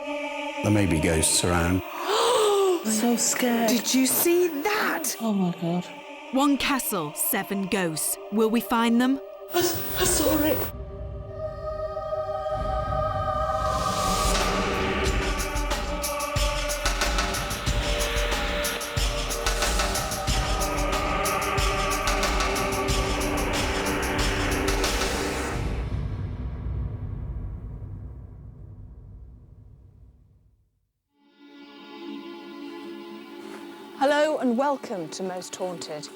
There may be ghosts around. So scared. Did you see that? Oh my God. One castle, 7 ghosts. Will we find them? I saw it. Hello and welcome to Most Haunted.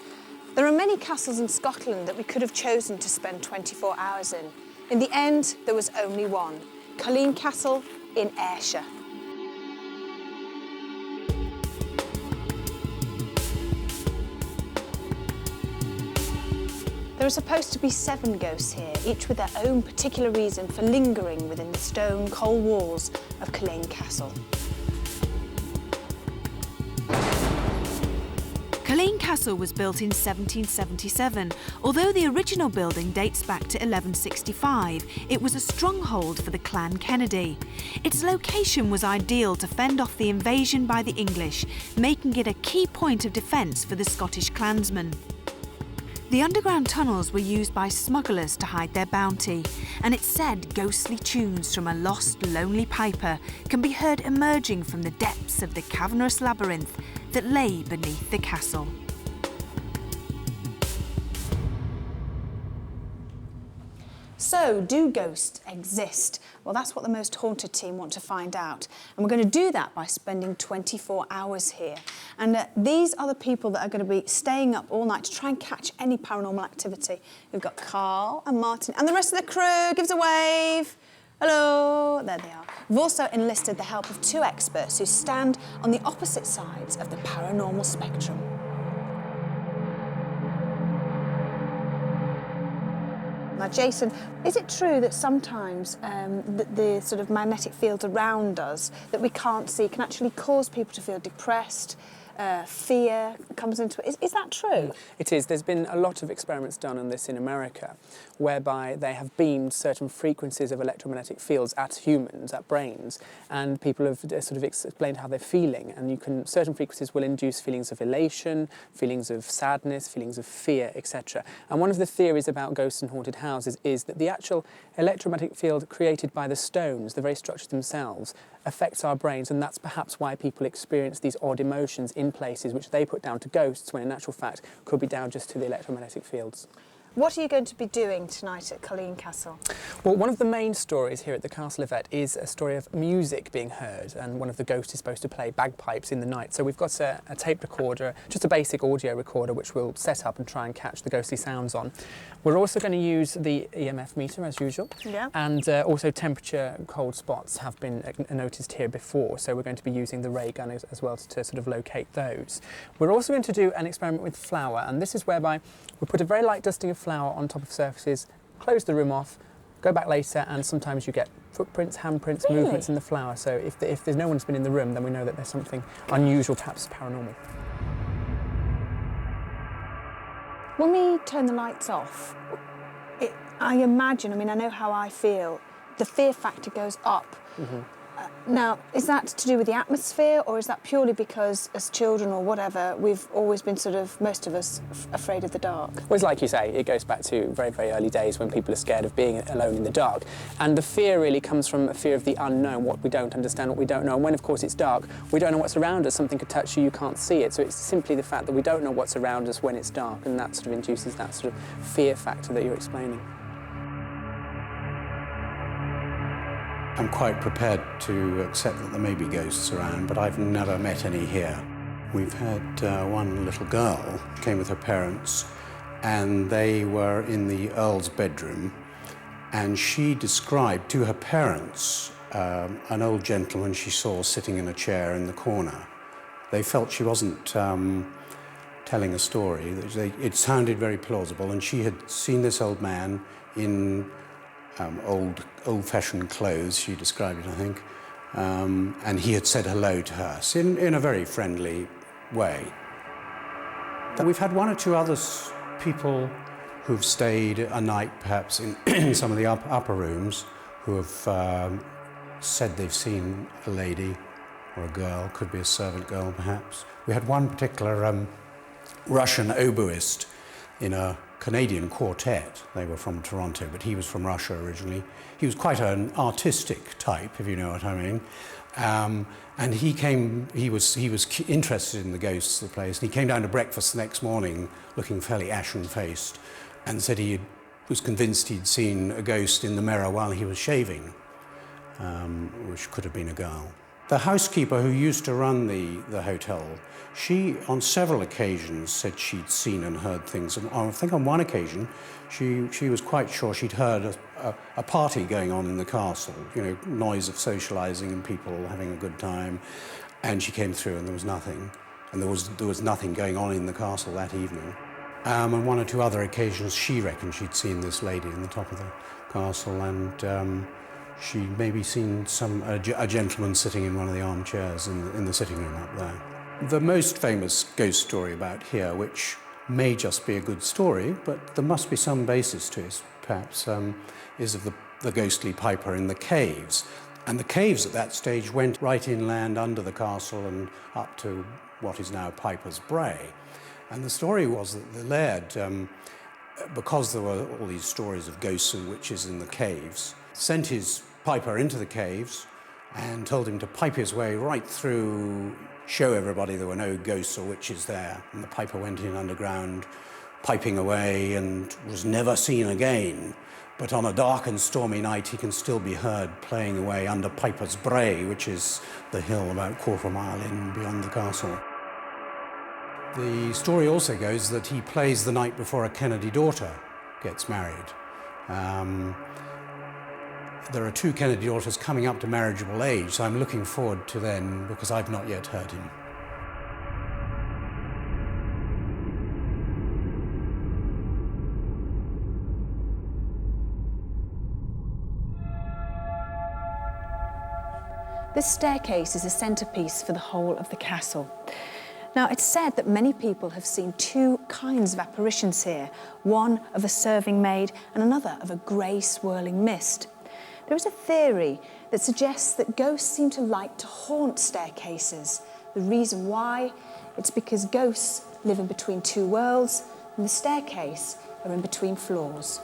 There are many castles in Scotland that we could have chosen to spend 24 hours in. In the end, there was only one, Culzean Castle in Ayrshire. There are supposed to be 7 ghosts here, each with their own particular reason for lingering within the stone cold walls of Culzean Castle. Culzean Castle was built in 1777. Although the original building dates back to 1165, it was a stronghold for the Clan Kennedy. Its location was ideal to fend off the invasion by the English, making it a key point of defence for the Scottish clansmen. The underground tunnels were used by smugglers to hide their bounty, and it's said ghostly tunes from a lost, lonely piper can be heard emerging from the depths of the cavernous labyrinth that lay beneath the castle. So, do ghosts exist? Well, that's what the Most Haunted team want to find out. And we're going to do that by spending 24 hours here. And these are the people that are going to be staying up all night to try and catch any paranormal activity. We've got Carl and Martin and the rest of the crew. Give us a wave. Hello. There they are. We've also enlisted the help of 2 experts who stand on the opposite sides of the paranormal spectrum. Now, Jason, is it true that sometimes the sort of magnetic field around us that we can't see can actually cause people to feel depressed, fear comes into it? Is that true? It is. There's been a lot of experiments done on this in America, whereby they have beamed certain frequencies of electromagnetic fields at humans, at brains, and people have sort of explained how they're feeling. And certain frequencies will induce feelings of elation, feelings of sadness, feelings of fear, etc. And one of the theories about ghosts and haunted houses is that the actual electromagnetic field created by the stones, the very structures themselves, affects our brains, and that's perhaps why people experience these odd emotions in places which they put down to ghosts, when in actual fact could be down just to the electromagnetic fields. What are you going to be doing tonight at Culzean Castle? Well, one of the main stories here at the Castle Yvette is a story of music being heard, and one of the ghosts is supposed to play bagpipes in the night. So we've got a tape recorder, just a basic audio recorder, which we'll set up and try and catch the ghostly sounds on. We're also going to use the EMF meter as usual, and also temperature cold spots have been noticed here before, so we're going to be using the ray gun as well to sort of locate those. We're also going to do an experiment with flour, and this is whereby we put a very light dusting of flour on top of surfaces, close the room off, go back later, and sometimes you get footprints, handprints, movements in the flour. So if there's no one's been in the room, then we know that there's something unusual, perhaps paranormal. When we turn the lights off, I imagine, I mean, I know how I feel, the fear factor goes up. Now, is that to do with the atmosphere, or is that purely because as children or whatever, we've always been sort of, most of us, afraid of the dark? Well, it's like you say, it goes back to very, very early days when people are scared of being alone in the dark. And the fear really comes from a fear of the unknown, what we don't understand, what we don't know. And when, of course, it's dark, we don't know what's around us. Something could touch you, you can't see it. So it's simply the fact that we don't know what's around us when it's dark, and that sort of induces that sort of fear factor that you're explaining. I'm quite prepared to accept that there may be ghosts around, but I've never met any here. We've had one little girl who came with her parents, and they were in the Earl's bedroom, and she described to her parents an old gentleman she saw sitting in a chair in the corner. They felt she wasn't telling a story. It sounded very plausible, and she had seen this old man in old-fashioned clothes, she described it, I think, and he had said hello to her in a very friendly way. We've had 1 or 2 other people who've stayed a night, perhaps, in some of the upper rooms, who have said they've seen a lady or a girl, could be a servant girl perhaps. We had one particular Russian oboist in a Canadian quartet. They were from Toronto, but he was from Russia originally. He was quite an artistic type, if you know what I mean. And he was interested in the ghosts of the place. And he came down to breakfast the next morning looking fairly ashen-faced and said he was convinced he'd seen a ghost in the mirror while he was shaving, which could have been a girl. The housekeeper who used to run the hotel, she on several occasions said she'd seen and heard things. And I think on one occasion, she was quite sure she'd heard a party going on in the castle, you know, noise of socialising and people having a good time. And she came through and there was nothing. And there was nothing going on in the castle that evening. On one or two other occasions, she reckoned she'd seen this lady in the top of the castle, and she'd maybe seen a gentleman sitting in one of the armchairs in the sitting room up there. The most famous ghost story about here, which may just be a good story, but there must be some basis to it, perhaps, is of the ghostly piper in the caves. And the caves at that stage went right inland under the castle and up to what is now Piper's Bray. And the story was that the laird, because there were all these stories of ghosts and witches in the caves, sent his piper into the caves and told him to pipe his way right through, show everybody there were no ghosts or witches there. And the piper went in underground, piping away, and was never seen again. But on a dark and stormy night, he can still be heard playing away under Piper's Bray, which is the hill about a quarter of a mile in beyond the castle. The story also goes that he plays the night before a Kennedy daughter gets married. There are two Kennedy daughters coming up to marriageable age, so I'm looking forward to then, because I've not yet heard him. This staircase is a centrepiece for the whole of the castle. Now, it's said that many people have seen two kinds of apparitions here, one of a serving maid and another of a grey swirling mist. There is a theory that suggests that ghosts seem to like to haunt staircases. The reason why? It's because ghosts live in between two worlds and the staircase are in between floors.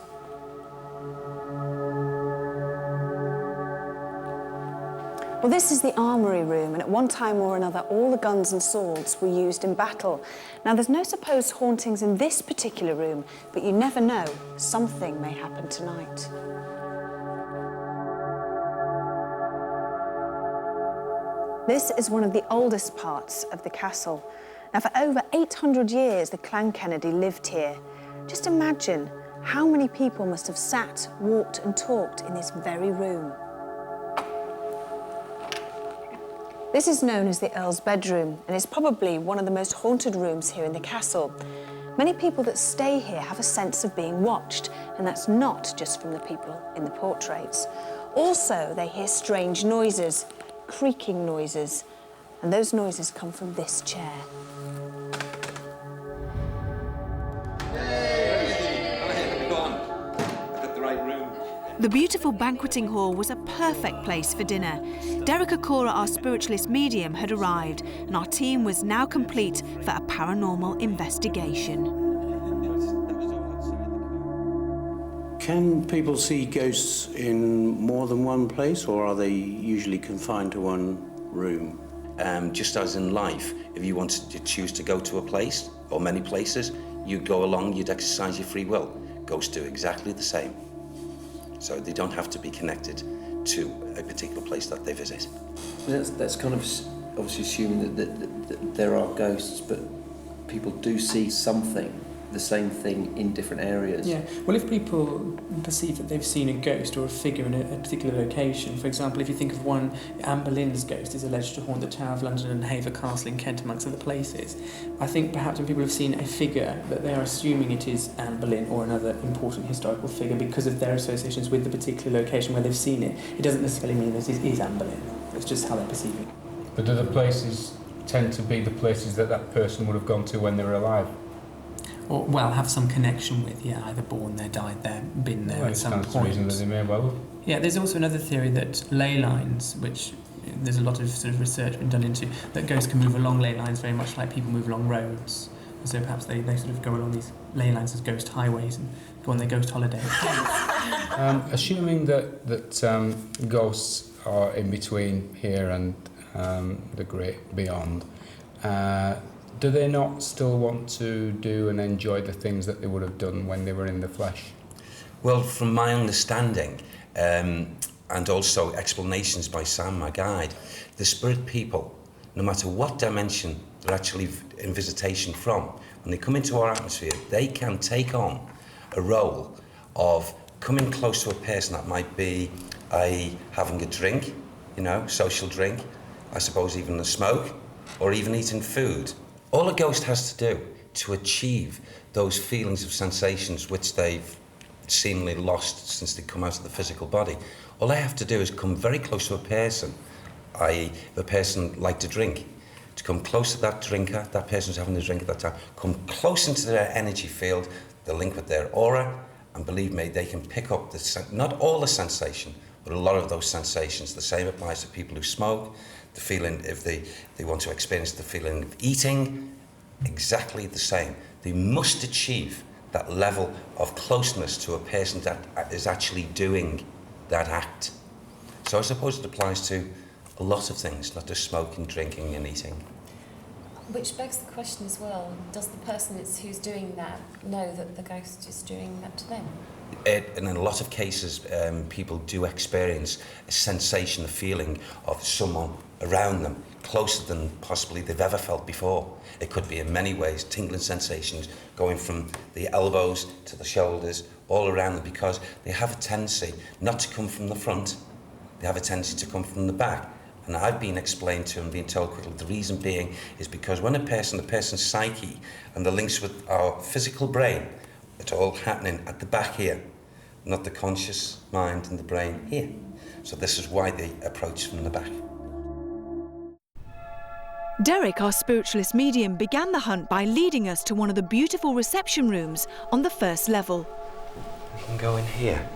Well, this is the armoury room, and at one time or another, all the guns and swords were used in battle. Now, there's no supposed hauntings in this particular room, but you never know, something may happen tonight. This is one of the oldest parts of the castle. Now, for over 800 years, the Clan Kennedy lived here. Just imagine how many people must have sat, walked and talked in this very room. This is known as the Earl's bedroom, and is probably one of the most haunted rooms here in the castle. Many people that stay here have a sense of being watched, and that's not just from the people in the portraits. Also, they hear strange noises, creaking noises, and those noises come from this chair. The beautiful banqueting hall was a perfect place for dinner. Derek Akora, our spiritualist medium, had arrived, and our team was now complete for a paranormal investigation. Can people see ghosts in more than one place, or are they usually confined to one room? Just as in life, if you wanted to choose to go to a place, or many places, you'd go along, you'd exercise your free will. Ghosts do exactly the same. So they don't have to be connected to a particular place that they visit. That's kind of obviously assuming that there are ghosts, but people do see something, the same thing in different areas. Yeah, well, if people perceive that they've seen a ghost or a figure in a particular location, for example, if you think of one, Anne Boleyn's ghost is alleged to haunt the Tower of London and Hever Castle in Kent, amongst other places. I think perhaps when people have seen a figure, that they are assuming it is Anne Boleyn or another important historical figure because of their associations with the particular location where they've seen it. It doesn't necessarily mean that it is Anne Boleyn. It's just how they perceive it. But do the places tend to be the places that that person would have gone to when they were alive? Or, well, have some connection with, yeah, either born there, died there, been there at some point. Reason that they may well have. Yeah, there's also another theory that ley lines, which there's a lot of sort of research been done into, that ghosts can move along ley lines very much like people move along roads. And so perhaps they sort of go along these ley lines as ghost highways and go on their ghost holidays. Assuming that ghosts are in between here and the great beyond, do they not still want to do and enjoy the things that they would have done when they were in the flesh? Well, from my understanding, and also explanations by Sam, my guide, the spirit people, no matter what dimension they're actually in visitation from, when they come into our atmosphere, they can take on a role of coming close to a person. That might be having a drink, you know, social drink, I suppose even a smoke, or even eating food. All a ghost has to do to achieve those feelings of sensations which they've seemingly lost since they come out of the physical body, all they have to do is come very close to a person, i.e. the person liked to drink, to come close to that drinker, that person's having a drink at that time, come close into their energy field, the link with their aura, and believe me, they can pick up not all the sensation, but a lot of those sensations. The same applies to people who smoke, the feeling, if they want to experience the feeling of eating, exactly the same. They must achieve that level of closeness to a person that is actually doing that act. So I suppose it applies to a lot of things, not just smoking, drinking and eating. Which begs the question as well, does the person who's doing that know that the ghost is doing that to them? And in a lot of cases, people do experience a sensation, a feeling of someone around them, closer than possibly they've ever felt before. It could be in many ways, tingling sensations going from the elbows to the shoulders, all around them, because they have a tendency not to come from the front, they have a tendency to come from the back. And I've been explained to and been told quickly, the reason being is because when the person's psyche and the links with our physical brain, it's all happening at the back here, not the conscious mind and the brain here. So this is why they approach from the back. Derek, our spiritualist medium, began the hunt by leading us to one of the beautiful reception rooms on the first level. We can go in here.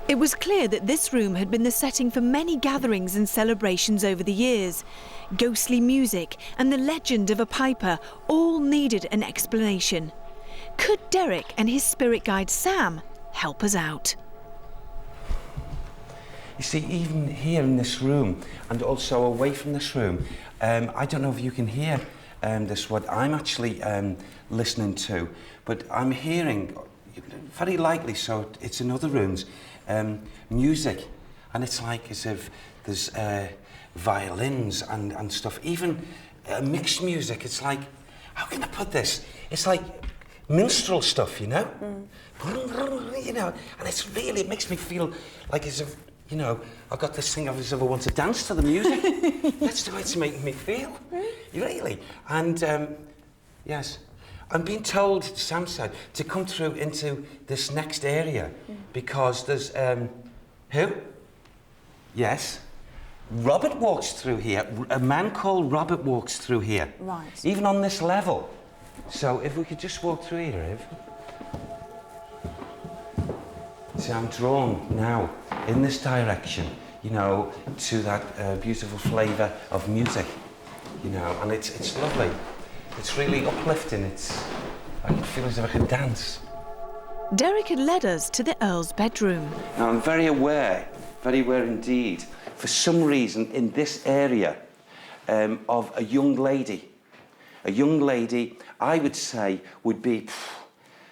It was clear that this room had been the setting for many gatherings and celebrations over the years. Ghostly music and the legend of a piper all needed an explanation. Could Derek and his spirit guide Sam help us out? You see, even here in this room, and also away from this room, I don't know if you can hear this, what I'm actually listening to, but I'm hearing, very likely so, it's in other rooms, music, and it's like as if there's violins and stuff, even mixed music. It's like, how can I put this? It's like minstrel stuff, you know? You know, and it's really, it makes me feel like as if, you know, I've got this thing of as if I want to dance to the music. That's the way it's making me feel, really. And yes, I'm being told, Sam said, to come through into this next area because there's, who? Yes. Robert walks through here. A man called Robert walks through here. Right. Even on this level. So if we could just walk through here, Iv. See, I'm drawn now in this direction, you know, to that beautiful flavour of music, you know, and it's lovely. It's really uplifting. I can feel as if I can dance. Derek had led us to the Earl's bedroom. Now, I'm very aware indeed, for some reason in this area, of a young lady. A young lady, I would say, would be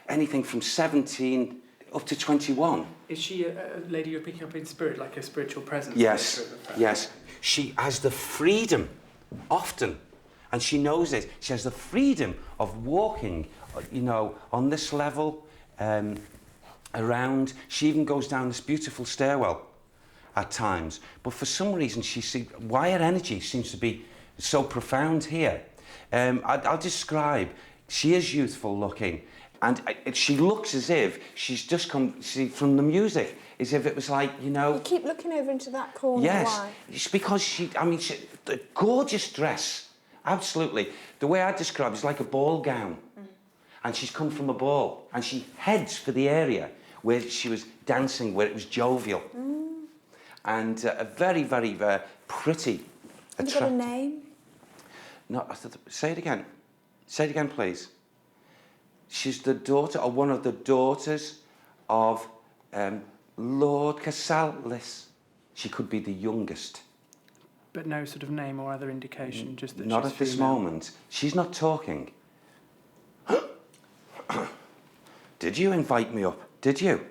anything from 17 up to 21. Is she a lady you're picking up in spirit, like a spiritual presence? Yes, yes. She has the freedom, often, and she knows it, she has the freedom of walking, you know, on this level, around. She even goes down this beautiful stairwell at times. But for some reason, why her energy seems to be so profound here. I'll describe, she is youthful looking, and she looks as if she's just come from the music, as if it was like, you know... You keep looking over into that corner, yes, why? It's because the gorgeous dress, absolutely. The way I describe it is like a ball gown. And she's come from a ball, and she heads for the area where she was dancing, where it was jovial. And a very, very pretty, Have you got a name? No, say it again. Say it again, please. She's the daughter, or one of the daughters of Lord Cassalis. She could be the youngest. But no sort of name or other indication, just that Not she's at this female. moment. She's not talking. Did you invite me up? Did you?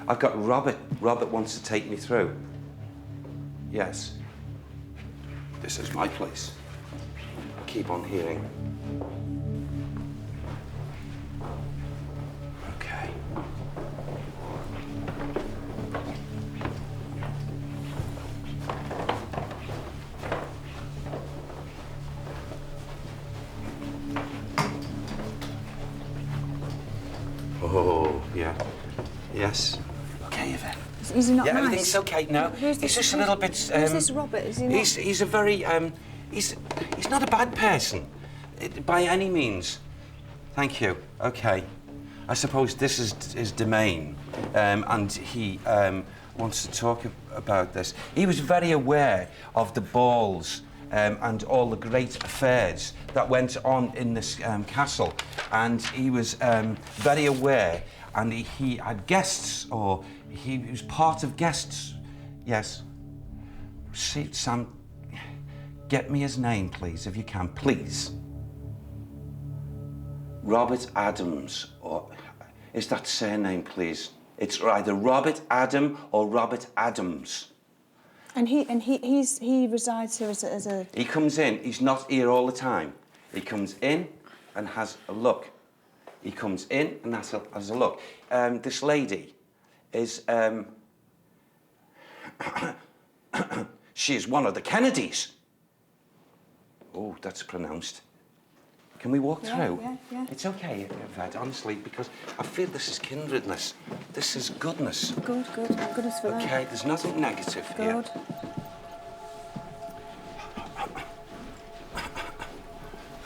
I've got Robert. Robert wants to take me through. Yes. This is my place. I keep on hearing. Okay. Oh, yeah. Yes. Okay, Yvette. Is he not Yeah, nice? everything's okay now. Who's He's this, just a little bit. Who's this Robert? Is he not? He's a very he's not a bad person, by any means. Thank you. Okay. I suppose this is his domain, and he wants to talk about this. He was very aware of the balls and all the great affairs that went on in this castle, and he was very aware, and he had guests, or he was part of guests. Yes. See, Sam, get me his name, please, if you can, please. Robert Adams, or is that surname, please? It's either Robert Adam or Robert Adams. And he resides here as a... He comes in, he's not here all the time. He comes in and has a look. He comes in and has a look. This lady is... she is one of the Kennedys. Oh, that's pronounced. Can we walk through? Yeah. It's okay, Yvette, honestly, because I feel this is kindredness. This is goodness. Good. Goodness for that. Okay, there's nothing negative here. Good.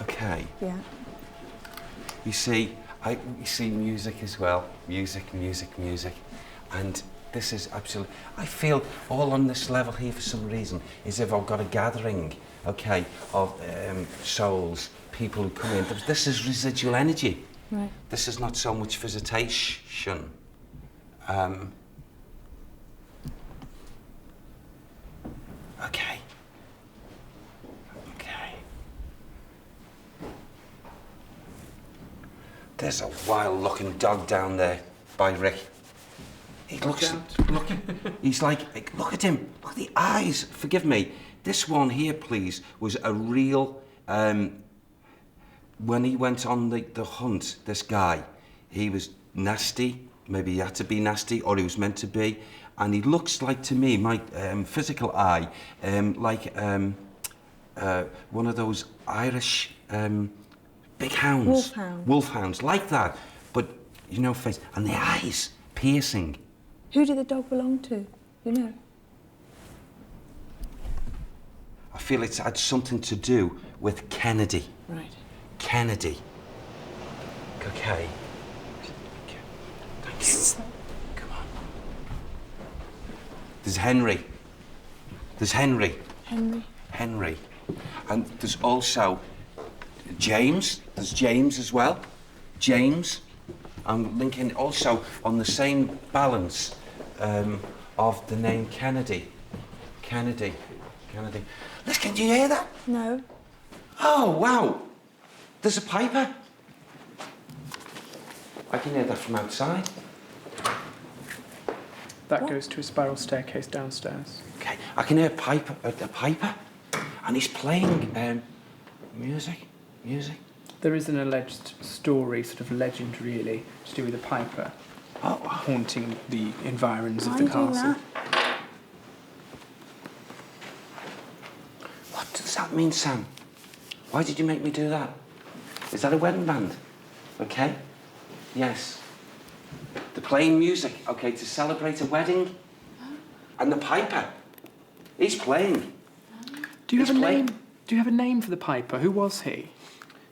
Okay. Yeah. You see, you see music as well. Music. And this is absolutely... I feel all on this level here for some reason, as if I've got a gathering, okay, of souls, people who come in. This is residual energy. Right. This is not so much visitation. Okay. There's a wild-looking dog down there by Rick. He looks... He's like, look at him. Look at the eyes. Forgive me. This one here, please, was a real... when he went on the hunt, this guy, he was nasty. Maybe he had to be nasty, or he was meant to be. And he looks like, to me, my physical eye, like one of those Irish big hounds. Wolfhounds, like that. But, you know, face. And the eyes, piercing. Who did the dog belong to? You know? I feel it's had something to do with Kennedy. Right. Kennedy. Okay. Thank you. Come on. There's Henry. Henry. And there's also James. There's James as well. James. I'm linking also on the same balance of the name Kennedy. Kennedy. Listen, do you hear that? No. Oh, wow. There's a piper. I can hear that from outside. That goes to a spiral staircase downstairs. Okay, I can hear a piper, and he's playing music. There is an alleged story, sort of legend really, to do with a piper haunting the environs of the castle. What does that mean, Sam? Why did you make me do that? Is that a wedding band? Okay. Yes. They're playing music, okay, to celebrate a wedding. And the piper, he's playing. Do you have a name? Do you have a name for the piper? Who was he?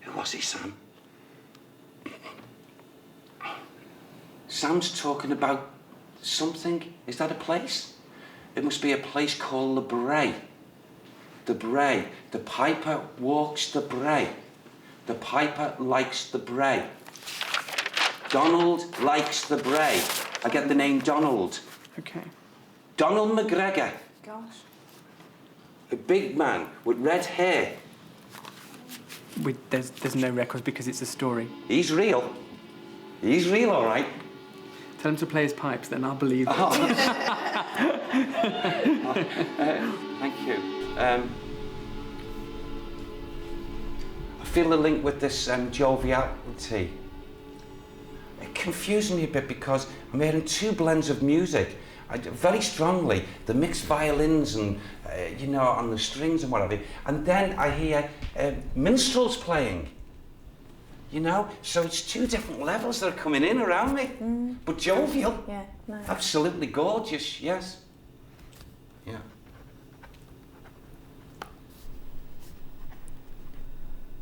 Who was he, Sam? Sam's talking about something. Is that a place? It must be a place called the Bray. The Bray. The piper walks the Bray. The piper likes the Bray. Donald likes the Bray. I get the name Donald. Okay. Donald McGregor. Gosh. A big man with red hair. There's no records because it's a story. He's real. He's real, all right. Tell him to play his pipes, then I'll believe it. Oh. Thank you. I feel the link with this joviality. It confused me a bit because I'm hearing two blends of music. Very strongly, the mixed violins and, you know, on the strings and whatever. And then I hear minstrels playing. You know, so it's two different levels that are coming in around me. But jovial. Yeah, no. Absolutely gorgeous, yes. Yeah.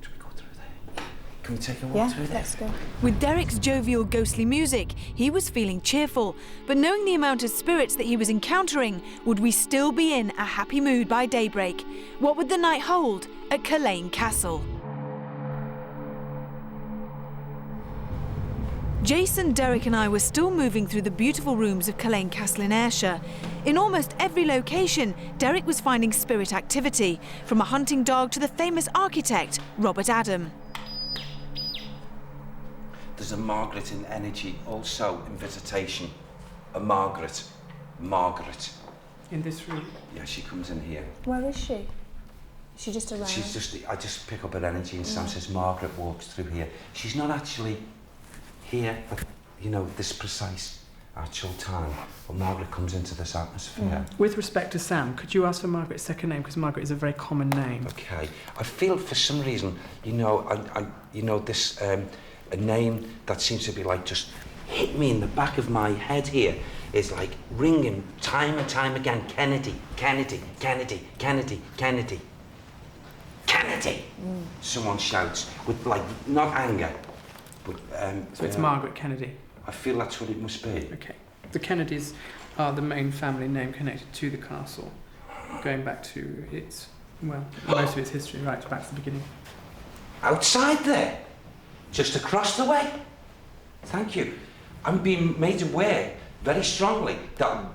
Should we go through there? Can we take a walk through there? Let's go. With Derek's jovial, ghostly music, he was feeling cheerful. But knowing the amount of spirits that he was encountering, would we still be in a happy mood by daybreak? What would the night hold at Culzean Castle? Jason, Derek and I were still moving through the beautiful rooms of Culzean Castle in Ayrshire. In almost every location, Derek was finding spirit activity, from a hunting dog to the famous architect, Robert Adam. There's a Margaret in energy, also in visitation. A Margaret. Margaret. In this room? Yeah, she comes in here. Where is she? Is she just around? She's just, I just pick up her energy and Sam says Margaret walks through here. She's not actually here at, you know, this precise actual time. But Margaret comes into this atmosphere. With respect to Sam, could you ask for Margaret's second name? Because Margaret is a very common name. Okay. I feel for some reason, you know, you know, this, a name that seems to be like just hit me in the back of my head here is like ringing time and time again. Kennedy, Kennedy, Kennedy, Kennedy, Kennedy. Kennedy! Someone shouts with, like, not anger, but... So it's Margaret Kennedy? I feel that's what it must be. Okay. The Kennedys are the main family name connected to the castle, going back to its, well, most of its history, right back to the beginning. Outside there? Just across the way? Thank you. I'm being made aware very strongly that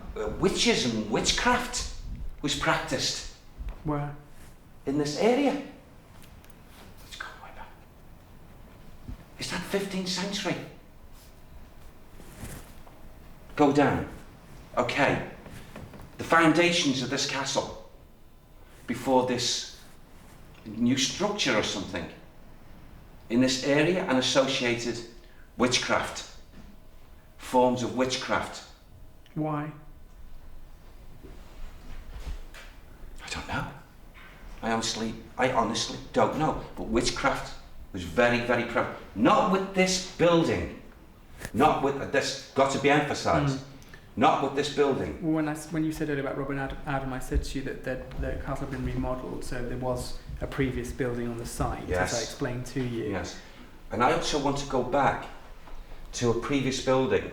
witches and witchcraft was practiced. Where? In this area. Let's go way back. Is that 15th century? Go down. Okay. The foundations of this castle, before this new structure or something, in this area and associated witchcraft, forms of witchcraft. Why? I don't know. I honestly don't know. But witchcraft was very, very prevalent. Not with this building. Not with this, got to be emphasised. Not with this building. Well, when you said earlier about Robert Adam, I said to you that the castle had been remodelled, so there was a previous building on the site, yes, as I explained to you. Yes. And I also want to go back to a previous building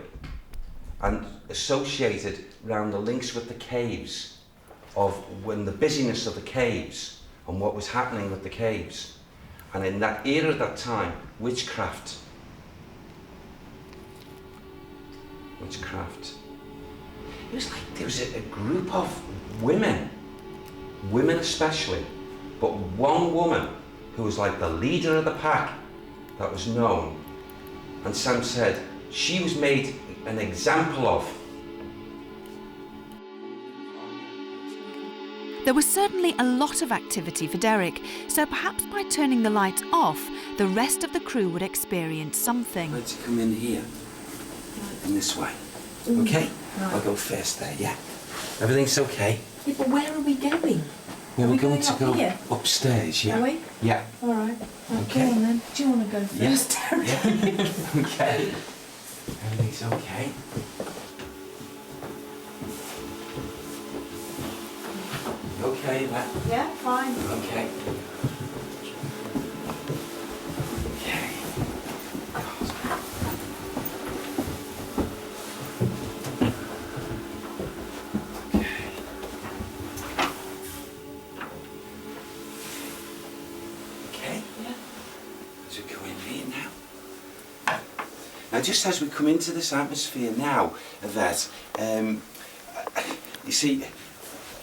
and associated around the links with the caves of when the busyness of the caves and what was happening with the caves. And in that era, that time, witchcraft. Witchcraft. It was like there was a group of women especially, but one woman who was like the leader of the pack that was known. And Sam said she was made an example of. There was certainly a lot of activity for Derek, so perhaps by turning the lights off, the rest of the crew would experience something. Let's come in here, in this way. Okay? Right. I'll go first there, yeah. Everything's okay. Yeah, but where are we going? Yeah, we're going to up go here? upstairs, yeah. Are we? Yeah. All right. Okay. Go on then. Do you want to go first? Yeah. Okay. Everything's okay. Okay, that. Yeah, fine. Okay. Okay. Now, just as we come into this atmosphere now, Yvette, you see,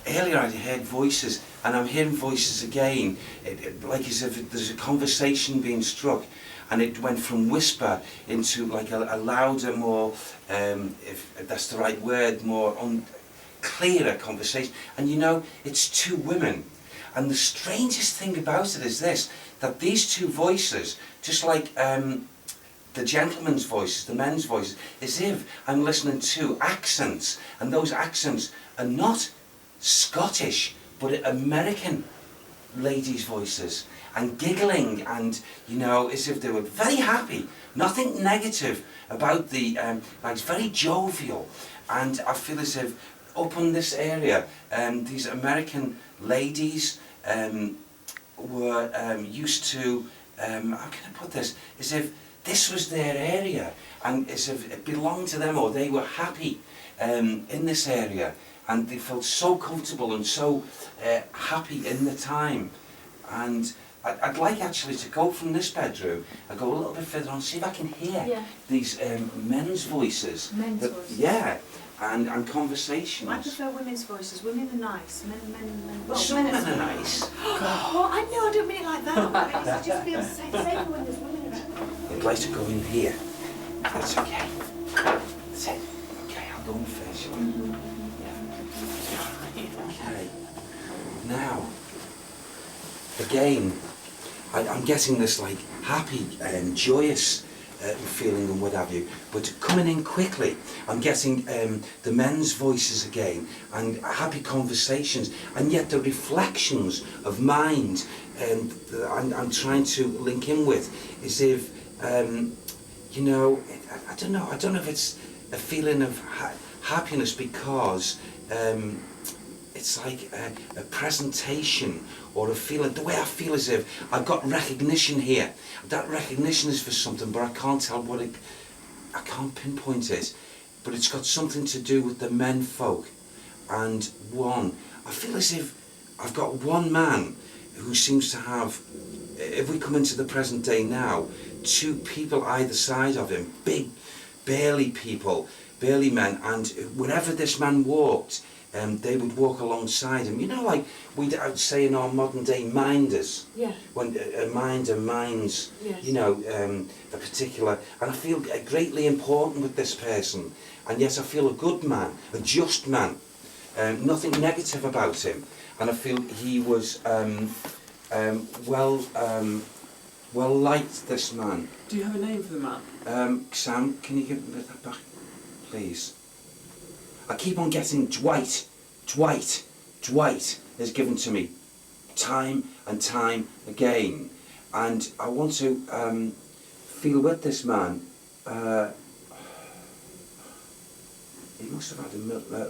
earlier I heard voices, and I'm hearing voices again, like as if there's a conversation being struck, and it went from whisper into like a louder, more, if that's the right word, more clearer conversation. And you know, it's two women. And the strangest thing about it is this, that these two voices, just like the gentleman's voices, the men's voices, as if I'm listening to accents, and those accents are not Scottish, but American ladies' voices, and giggling, and you know, as if they were very happy, nothing negative about the, like very jovial. And I feel as if up in this area, these American ladies were used to, how can I put this, as if this was their area, and as if it belonged to them, or they were happy in this area, and they felt so comfortable and so happy in the time. And I'd like actually to go from this bedroom, I go a little bit further on, see if I can hear these men's voices. Men's voices? Yeah, and conversations. I prefer women's voices. Women are nice. Men. Well, Some men are nice. Oh, I know, I don't mean it like that. I just feel safer when there's women. I'd like to go in here. That's okay. That's it. Okay, I'll go in first. Okay. Now, again, I'm getting this like happy and joyous feeling and what have you, but coming in quickly, I'm getting the men's voices again, and happy conversations, and yet the reflections of mind I'm trying to link in with, is if, you know, I don't know if it's a feeling of happiness because it's like a presentation, or a feeling, the way I feel as if I've got recognition here. That recognition is for something, but I can't tell what it, I can't pinpoint it, but it's got something to do with the men folk. And one, I feel as if I've got one man who seems to have, if we come into the present day now, two people either side of him, big, burly people, burly men, and wherever this man walked, they would walk alongside him. You know, like we'd say in our modern day minders. Yeah. When a minder minds, Yes. you know, a particular, and I feel greatly important with this person, and yet I feel a good man, a just man, nothing negative about him, and I feel he was well liked, this man. Do you have a name for the man? Sam, can you give me that back, please? I keep on getting Dwight is given to me time and time again, and I want to feel with this man. He must have had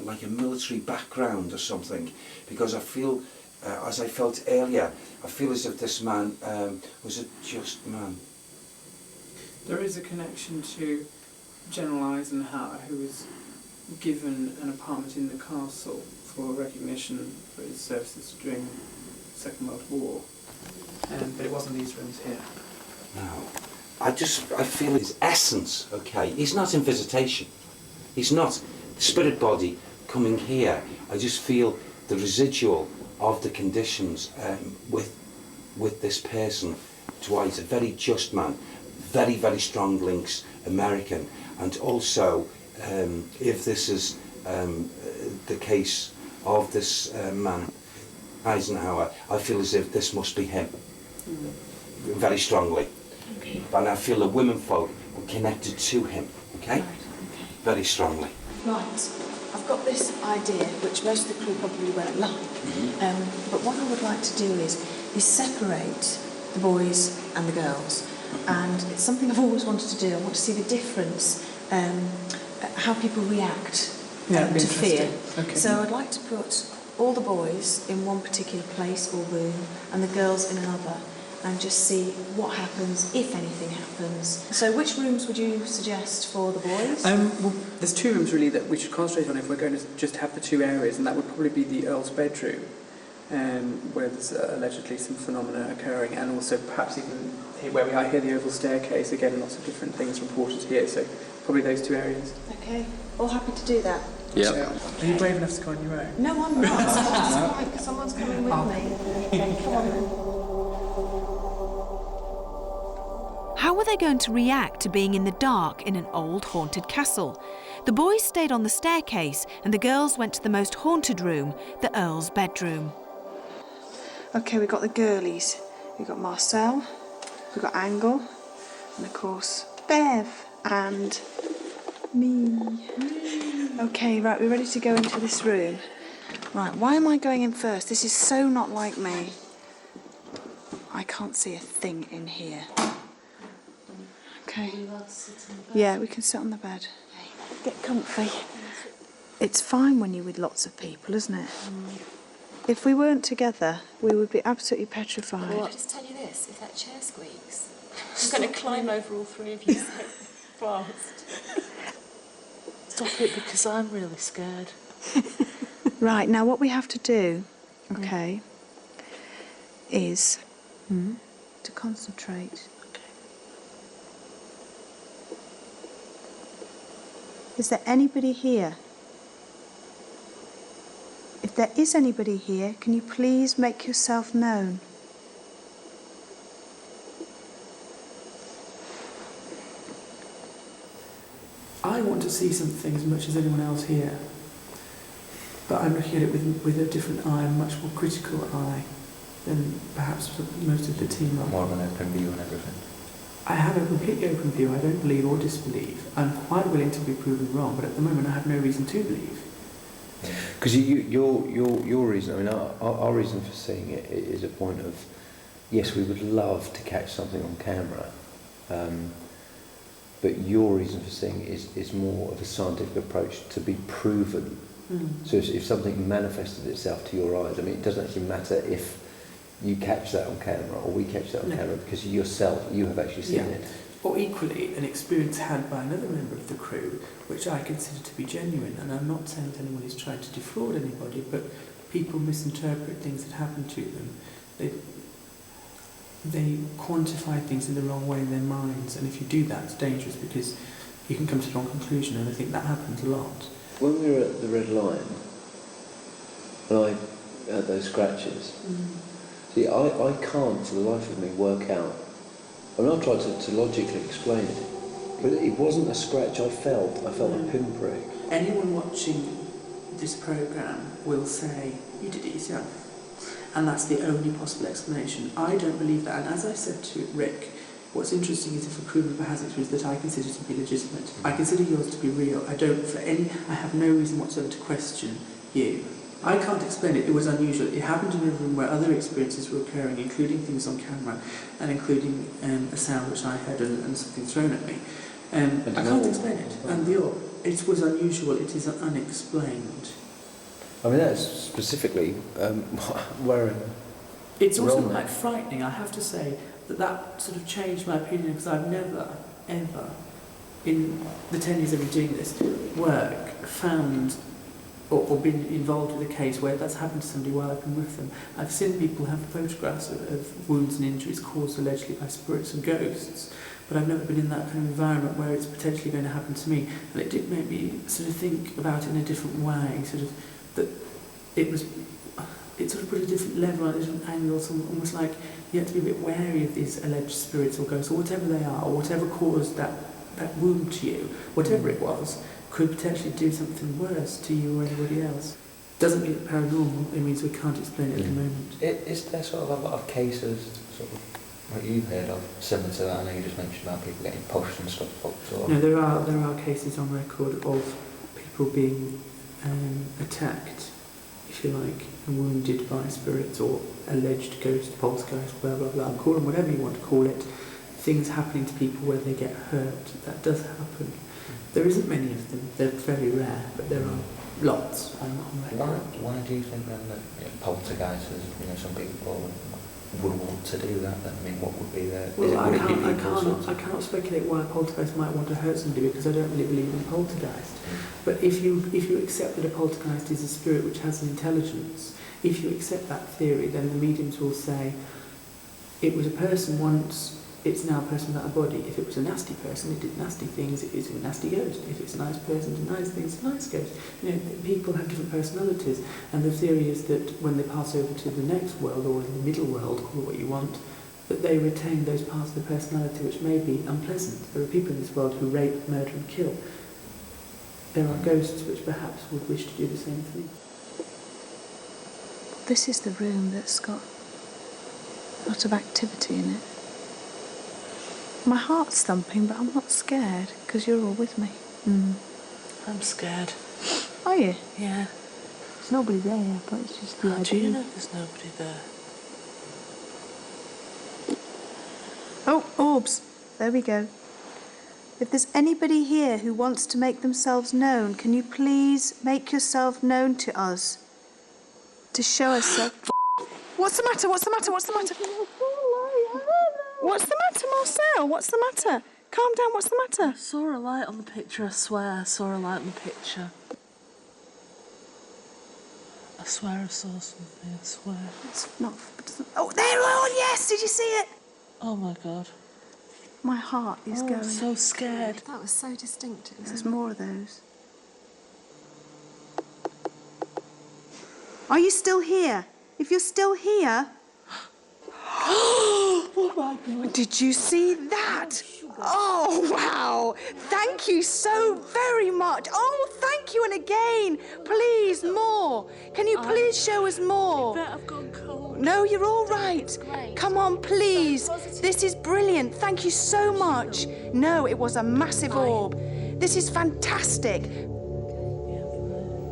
like a military background or something, because I feel, as I felt earlier, I feel as if this man was a just man. There is a connection to General Eisenhower, who was given an apartment in the castle for recognition for his services during the Second World War. But it wasn't these rooms here. No. I feel his essence, okay? He's not in visitation. He's not spirit body coming here. I just feel the residual of the conditions with this person, Dwight, a very just man, very, very strong links, American, and also if this is the case of this man, Eisenhower, I feel as if this must be him, very strongly. Okay. And I feel the women folk were connected to him, okay? Right, okay. Very strongly. Right, I've got this idea, which most of the crew probably won't like, but what I would like to do is separate the boys and the girls, and it's something I've always wanted to do. I want to see the difference, how people react to fear. Okay. So I'd like to put all the boys in one particular place or room and the girls in another, and just see what happens, if anything happens. So which rooms would you suggest for the boys? Well, there's two rooms really that we should concentrate on if we're going to just have the two areas, and that would probably be the Earl's bedroom, where there's allegedly some phenomena occurring, and also perhaps even where we are here, the oval staircase, again, lots of different things reported here, so probably those two areas. Okay, all happy to do that? Yeah. Are you brave enough to go on your own? No, I'm not. Someone's coming with me. Come on then. How were they going to react to being in the dark in an old haunted castle? The boys stayed on the staircase and the girls went to the most haunted room, the Earl's bedroom. Okay, we've got the girlies. We've got Marcel, we've got Angle, and of course Bev and me. Okay, right, we're ready to go into this room. Right, why am I going in first? This is so not like me. I can't see a thing in here. Okay. Yeah, we can sit on the bed. Get comfy. It's fine when you're with lots of people, isn't it? If we weren't together, we would be absolutely petrified. Well, I'll just tell you this, if that chair squeaks, I'm going to climb over all three of you so fast. Stop it, because I'm really scared. Right, now what we have to do, okay, is to concentrate. Is there anybody here? If there is anybody here, can you please make yourself known? I want to see something as much as anyone else here, but I'm looking at it with a different eye, a much more critical eye than perhaps most of the team are. More of an open view and everything. I have a completely open view. I don't believe or disbelieve. I'm quite willing to be proven wrong, but at the moment I have no reason to believe. Because your reason, I mean, our reason for seeing it is a point of, yes, we would love to catch something on camera, but your reason for seeing it is more of a scientific approach to be proven. So if something manifested itself to your eyes, I mean, it doesn't actually matter if you catch that on camera or we catch that on camera, because you have actually seen it. Or equally, an experience had by another member of the crew, which I consider to be genuine, and I'm not saying that anyone is trying to defraud anybody, but people misinterpret things that happen to them. They quantify things in the wrong way in their minds, and if you do that, it's dangerous because you can come to the wrong conclusion, and I think that happens a lot. When we were at the Red Lion, and I had those scratches, see, I can't for the life of me work out. I mean, I tried to logically explain it, but it wasn't a scratch I felt a pinprick. Anyone watching this programme will say, you did it yourself. And that's the only possible explanation. I don't believe that, and as I said to Rick, what's interesting is if a crew member has experience that I consider to be legitimate. I consider yours to be real. I have no reason whatsoever to question you. I can't explain it. It was unusual. It happened in a room where other experiences were occurring, including things on camera, and including a sound which I heard and something thrown at me. I can't explain it. And it was unusual. It is unexplained. I mean, that's specifically where... It's also quite frightening, I have to say, that sort of changed my opinion, because I've never, ever, in the 10 years I've been doing this work, found or been involved with a case where that's happened to somebody while I've been with them. I've seen people have photographs of wounds and injuries caused allegedly by spirits and ghosts, but I've never been in that kind of environment where it's potentially going to happen to me. And it did make me sort of think about it in a different way, sort of that it sort of put a different level, a different angle, so almost like you have to be a bit wary of these alleged spirits or ghosts, or whatever they are, or whatever caused that wound to you, whatever it was, could potentially do something worse to you or anybody else. Doesn't mean it's paranormal, it means we can't explain it at the moment. Is there sort of a lot of cases, sort of, what you've heard of, similar to that? I know you just mentioned about people getting pushed and stuff. Sort of. No, there are cases on record of people being attacked, if you like, and wounded by spirits or alleged ghost, poltergeist, blah blah blah, call them whatever you want to call it, things happening to people where they get hurt. That does happen. There isn't many of them, they're very rare, but there are lots on record. Why do you think then that poltergeists, some people would want to do that? I mean, what would be their... Well, I can't speculate why a poltergeist might want to hurt somebody, because I don't really believe in poltergeist. But if you accept that a poltergeist is a spirit which has an intelligence, if you accept that theory, then the mediums will say, it was a person once it's now a person without a body. If it was a nasty person, it did nasty things, it is a nasty ghost. If it's a nice person, it did nice things, it's a nice ghost. You know, people have different personalities, and the theory is that when they pass over to the next world, or the middle world, call it what you want, that they retain those parts of the personality which may be unpleasant. There are people in this world who rape, murder and kill. There are ghosts which perhaps would wish to do the same thing. This is the room that's got a lot of activity in it. My heart's thumping, but I'm not scared, because you're all with me. I'm scared. Are you? Yeah. There's nobody there, but it's just the How idea. do you know there's nobody there? Oh, orbs. There we go. If there's anybody here who wants to make themselves known, can you please make yourself known to us? To show us that... What's the matter? What's the matter? What's the matter? What's the matter, Marcel? What's the matter? Calm down, what's the matter? I saw a light on the picture, I swear I saw a light on the picture. I swear I saw something, I swear. It's not... Oh, there! Oh, yes! Did you see it? Oh my God. My heart is going. I'm so scared. That was so distinct. There's more of those. Are you still here? If you're still here... Oh my God. Did you see that? Oh, wow. Thank you so very much. Oh, thank you. And again, please, more. Can you please show us more? I bet I've gone cold. No, you're all right. Come on, please. This is brilliant. Thank you so much. No, it was a massive orb. This is fantastic.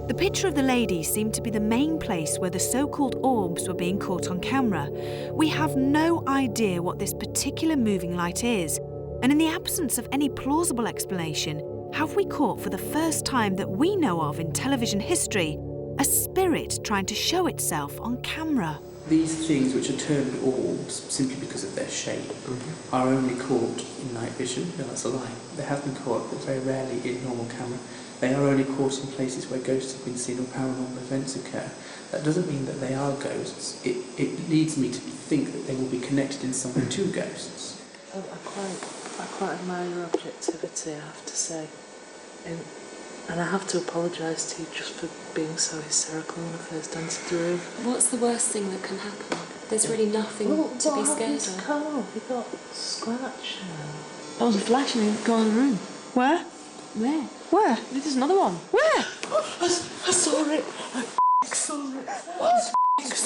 The picture of the lady seemed to be the main place where the so-called orbs were being caught on camera. We have no idea what this particular moving light is, and in the absence of any plausible explanation, have we caught for the first time that we know of in television history a spirit trying to show itself on camera? These things, which are termed orbs simply because of their shape, are only caught in night vision. No, that's a lie. They have been caught, but very rarely in normal camera. They are only caught in places where ghosts have been seen or paranormal events occur. That doesn't mean that they are ghosts. It leads me to think that they will be connected in some way to ghosts. I quite admire your objectivity, I have to say. And I have to apologise to you just for being so hysterical when I first entered the room. What's the worst thing that can happen? There's really nothing to be scared of. Carl, he got scratched. That was a flash and he got in the room. Where? Where? Where? There's another one. Where? I saw it. I saw it.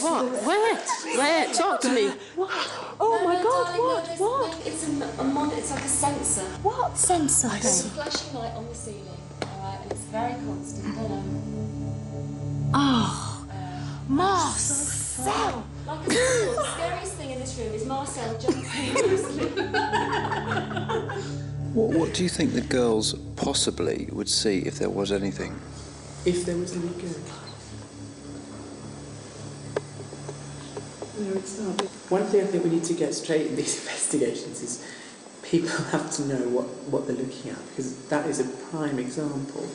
What? Where? Talk to me. What? Oh my God, darling, what? No, it's it's like a sensor. What sensor? There's a flashing light on the ceiling, alright, and it's very constant, don't know. Oh, Marcel! Like I said, the scariest thing in this room is Marcel jumping. What do you think the girls possibly would see if there was anything? If there was any good. No, it's not. One thing I think we need to get straight in these investigations is people have to know what they're looking at, because that is a prime example.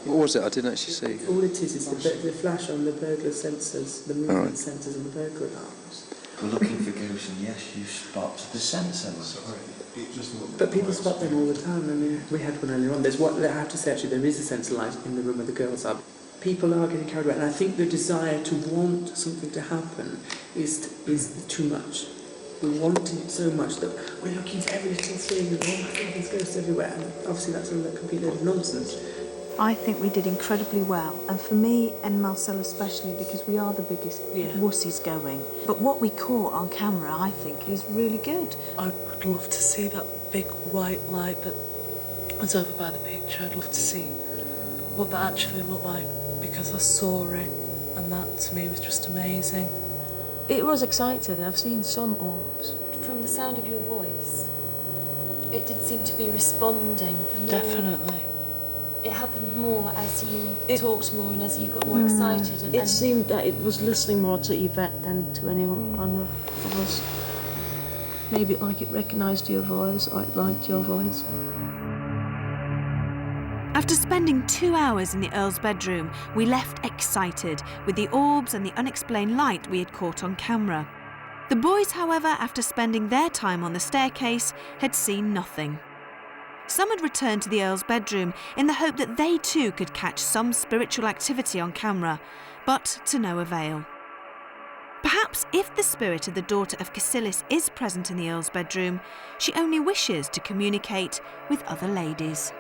What was it? I didn't actually see. All it is the flash on the burglar sensors, the movement sensors and the burglar alarms. We're looking for ghosts, and yes, you spot the sensor. Sorry, it just looked... But people spot them all the time. I mean, we had one earlier on. I have to say, actually, there is a sensor light in the room where the girls are. People are getting carried away, and I think the desire to want something to happen is too much. We want it so much that we're looking for every little thing, and oh my God, there's ghosts everywhere. And obviously that's a complete load of nonsense. I think we did incredibly well, and for me and Marcel especially, because we are the biggest wussies going. But what we caught on camera, I think, is really good. I'd love to see that big white light that was over by the picture. I'd love to see what that actually looked like, because I saw it, and that to me was just amazing. It was exciting. I've seen some orbs. From the sound of your voice, it did seem to be responding. Definitely. It happened more as you talked more and as you got more excited. It seemed that it was listening more to Yvette than to anyone of us. Maybe like it recognised your voice, or it liked your voice. After spending 2 hours in the Earl's bedroom, we left excited with the orbs and the unexplained light we had caught on camera. The boys, however, after spending their time on the staircase, had seen nothing. Some had returned to the Earl's bedroom in the hope that they too could catch some spiritual activity on camera, but to no avail. Perhaps if the spirit of the daughter of Cassillis is present in the Earl's bedroom, she only wishes to communicate with other ladies.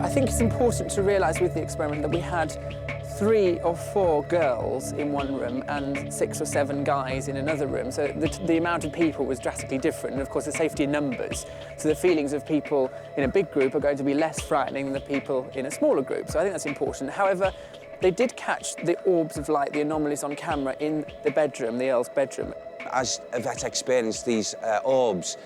I think it's important to realise with the experiment that we had 3 or 4 girls in one room and 6 or 7 guys in another room. So the amount of people was drastically different, and of course the safety in numbers. So the feelings of people in a big group are going to be less frightening than the people in a smaller group. So I think that's important. However, they did catch the orbs of light, the anomalies on camera in the bedroom, the Earl's bedroom. As Yvette experienced these orbs,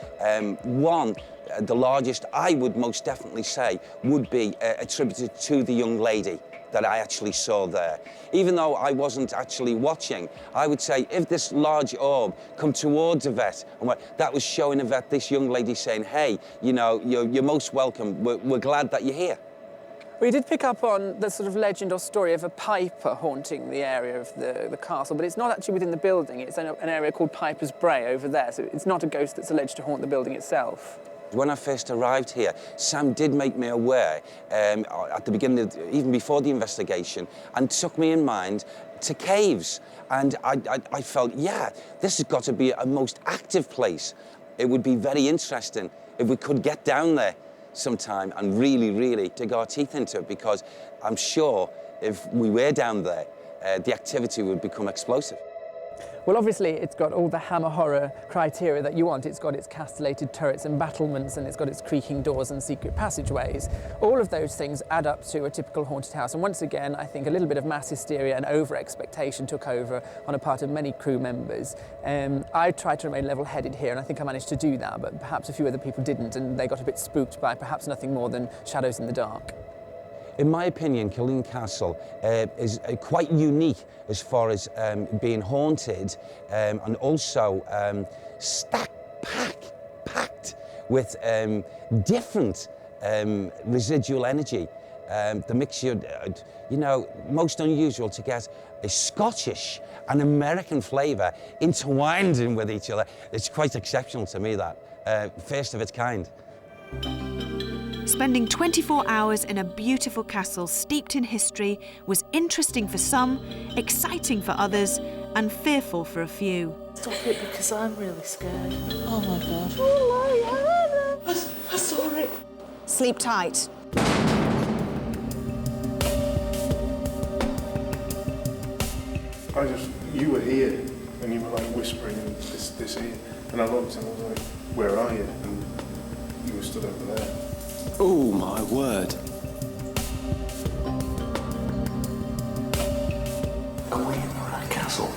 one, the largest, I would most definitely say, would be attributed to the young lady that I actually saw there. Even though I wasn't actually watching, I would say if this large orb come towards Yvette, and that was showing Yvette this young lady saying, hey, you know, you're most welcome, we're glad that you're here. We did pick up on the sort of legend or story of a piper haunting the area of the castle, but it's not actually within the building. It's an area called Piper's Bray over there, so it's not a ghost that's alleged to haunt the building itself. When I first arrived here, Sam did make me aware at the beginning, even before the investigation, and took me in mind to caves. And I felt, yeah, this has got to be a most active place. It would be very interesting if we could get down there sometime and really dig our teeth into it, because I'm sure if we were down there, the activity would become explosive. Well, obviously, it's got all the Hammer horror criteria that you want. It's got its castellated turrets and battlements, and it's got its creaking doors and secret passageways. All of those things add up to a typical haunted house. And once again, I think a little bit of mass hysteria and over-expectation took over on a part of many crew members. I tried to remain level-headed here, and I think I managed to do that, but perhaps a few other people didn't, and they got a bit spooked by perhaps nothing more than shadows in the dark. In my opinion, Culzean Castle is quite unique as far as being haunted and also packed with different residual energy. The mixture, you know, most unusual to get a Scottish and American flavour intertwined in with each other. It's quite exceptional to me, that. First of its kind. Spending 24 hours in a beautiful castle steeped in history was interesting for some, exciting for others, and fearful for a few. Stop it, because I'm really scared. Oh my God. Oh my God. I saw it. Sleep tight. You were here, and you were like whispering in this ear, and I looked and I was like, where are you? And you were stood over there. Oh my word. Are we in the right castle?